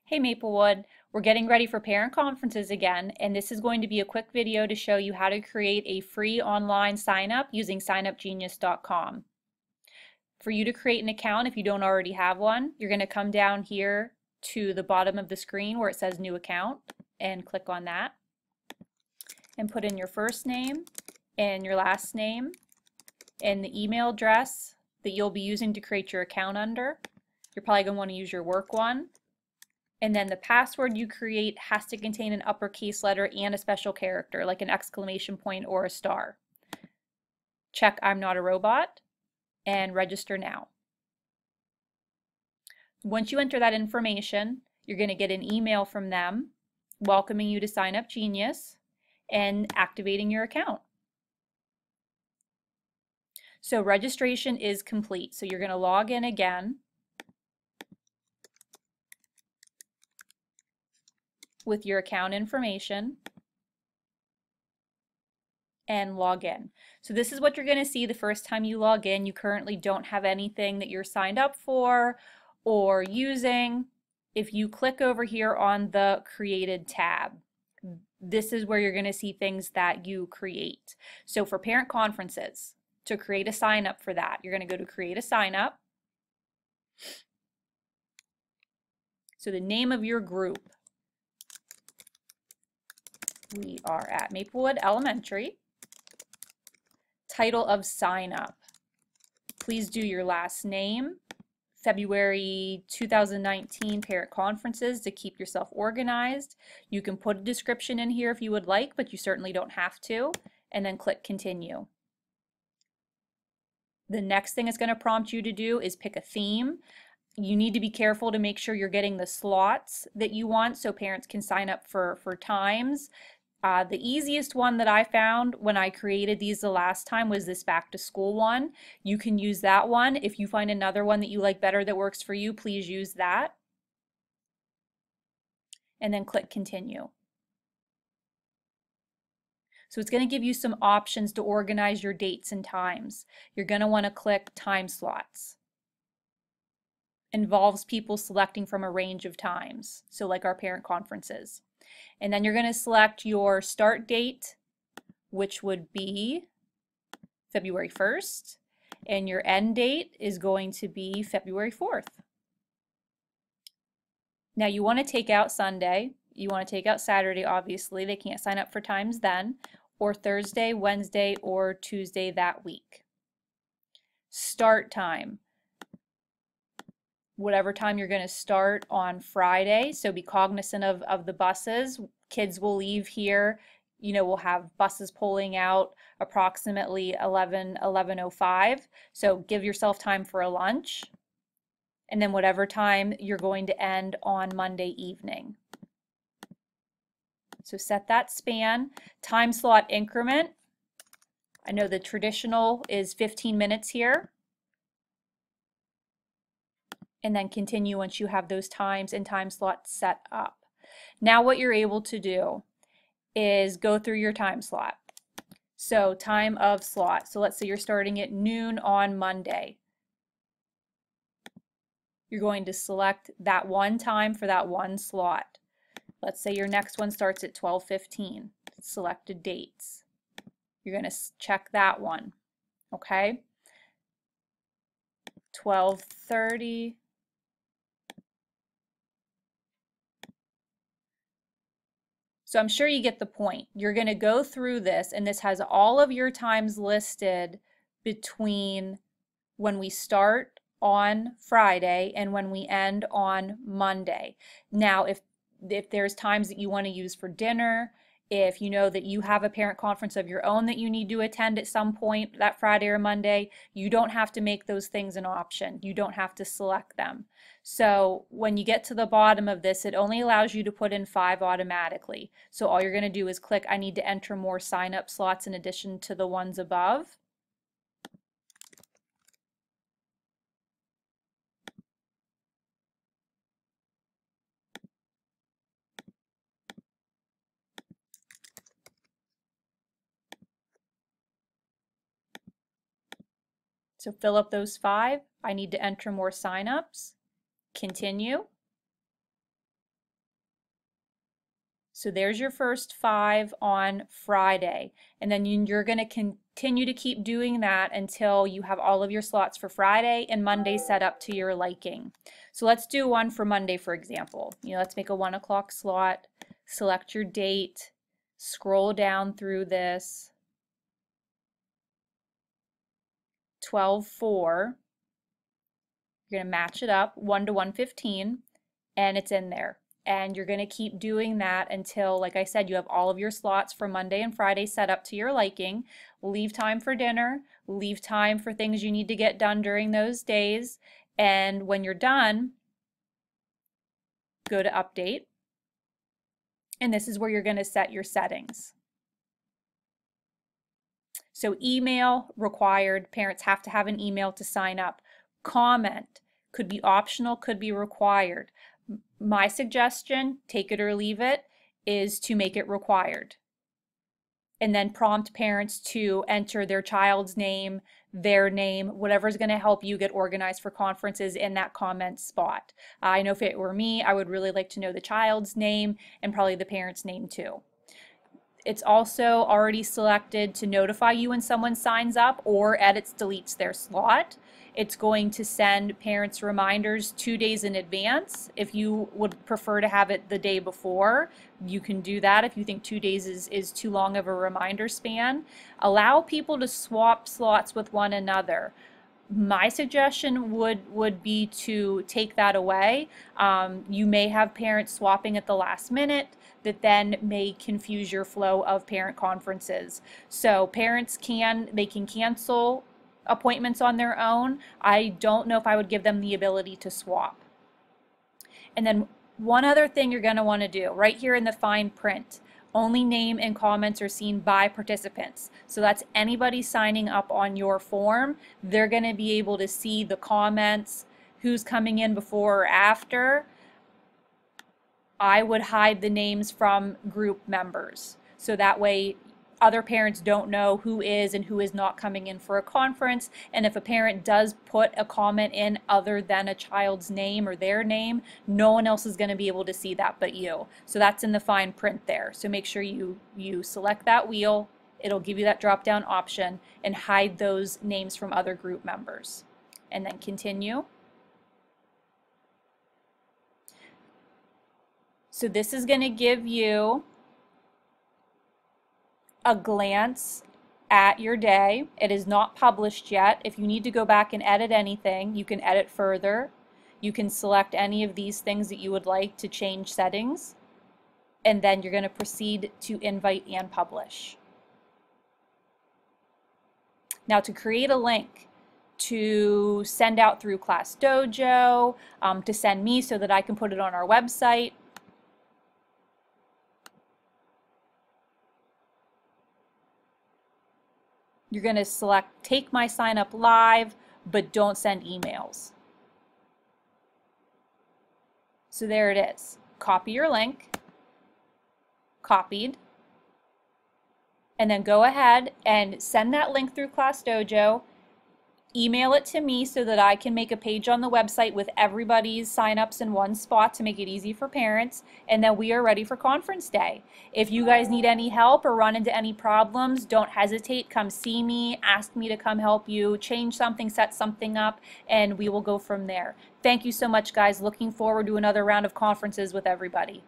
Hey Maplewood, we're getting ready for parent conferences again, and this is going to be a quick video to show you how to create a free online sign up using signupgenius.com. For you to create an account, if you don't already have one, you're going to come down here to the bottom of the screen where it says new account and click on that and put in your first name and your last name and the email address that you'll be using to create your account under. You're probably going to want to use your work one. And then the password you create has to contain an uppercase letter and a special character, like an exclamation point or a star. Check I'm not a robot and register now. Once you enter that information, you're going to get an email from them welcoming you to Sign Up Genius and activating your account. So registration is complete. So you're going to log in again with your account information and log in. So this is what you're going to see the first time you log in. You currently don't have anything that you're signed up for or using. If you click over here on the Created tab, this is where you're going to see things that you create. So for parent conferences, to create a sign up for that, you're going to go to Create a Sign Up. So the name of your group, we are at Maplewood Elementary. Title of sign up. Please do your last name, February 2019 parent conferences to keep yourself organized. You can put a description in here if you would like, but you certainly don't have to, and then click continue. The next thing it's going to prompt you to do is pick a theme. You need to be careful to make sure you're getting the slots that you want so parents can sign up for times. The easiest one that I found when I created these the last time was this back to school one. You can use that one. If you find another one that you like better that works for you, please use that. And then click continue. So it's going to give you some options to organize your dates and times. You're going to want to click time slots. Involves people selecting from a range of times, so like our parent conferences. And then you're going to select your start date, which would be February 1st, and your end date is going to be February 4th. Now you want to take out Sunday, you want to take out Saturday, obviously, they can't sign up for times then, or Thursday, Wednesday, or Tuesday that week. Start time. Whatever time you're going to start on Friday, so be cognizant of the buses. Kids will leave here, we'll have buses pulling out approximately 11:05, so give yourself time for a lunch, and then whatever time you're going to end on Monday evening. So set that span. Time slot increment. I know the traditional is 15 minutes here. And then continue once you have those times and time slots set up. Now what you're able to do is go through your time slot. So time of slot. So let's say you're starting at noon on Monday. You're going to select that one time for that one slot. Let's say your next one starts at 12:15. Selected dates. You're going to check that one. Okay? 12:30. So I'm sure you get the point. You're going to go through this, and this has all of your times listed between when we start on Friday and when we end on Monday. Now, if there's times that you want to use for dinner, if you know that you have a parent conference of your own that you need to attend at some point that Friday or Monday, you don't have to make those things an option. You don't have to select them. So when you get to the bottom of this, it only allows you to put in 5 automatically. So all you're going to do is click, I need to enter more sign-up slots in addition to the ones above. So fill up those 5. I need to enter more signups. Continue. So there's your first 5 on Friday. And then you're going to continue to keep doing that until you have all of your slots for Friday and Monday set up to your liking. So let's do one for Monday, for example. Let's make a 1 o'clock slot, select your date, scroll down through this, 12:04. You're going to match it up, 1 to 1:15, and it's in there. And you're going to keep doing that until, like I said, you have all of your slots for Monday and Friday set up to your liking. Leave time for dinner, leave time for things you need to get done during those days, and when you're done, go to update, and this is where you're going to set your settings. So email required, parents have to have an email to sign up. Comment could be optional, could be required. My suggestion, take it or leave it, is to make it required. And then prompt parents to enter their child's name, their name, whatever's going to help you get organized for conferences in that comment spot. I know if it were me, I would really like to know the child's name and probably the parent's name too. It's also already selected to notify you when someone signs up or edits, deletes their slot. It's going to send parents reminders 2 days in advance. If you would prefer to have it the day before, you can do that if you think 2 days is too long of a reminder span. Allow people to swap slots with one another. My suggestion would be to take that away. You may have parents swapping at the last minute that then may confuse your flow of parent conferences. So parents can cancel appointments on their own. I don't know if I would give them the ability to swap. And then one other thing you're going to want to do right here in the fine print, only name and comments are seen by participants. So that's anybody signing up on your form. They're going to be able to see the comments, who's coming in before or after. I would hide the names from group members. So that way other parents don't know who is and who is not coming in for a conference. And if a parent does put a comment in other than a child's name or their name, no one else is going to be able to see that but you. So that's in the fine print there. So make sure you select that wheel. It'll give you that drop-down option and hide those names from other group members. And then continue. So this is going to give you a glance at your day. It is not published yet. If you need to go back and edit anything, you can edit further. You can select any of these things that you would like to change settings, and then you're going to proceed to invite and publish. Now to create a link to send out through ClassDojo, to send me so that I can put it on our website, you're going to select Take My Sign Up Live, but don't send emails. So there it is. Copy your link, copied, and then go ahead and send that link through ClassDojo. Email it to me so that I can make a page on the website with everybody's signups in one spot to make it easy for parents, and then we are ready for conference day. If you guys need any help or run into any problems, don't hesitate. Come see me, ask me to come help you, change something, set something up, and we will go from there. Thank you so much, guys. Looking forward to another round of conferences with everybody.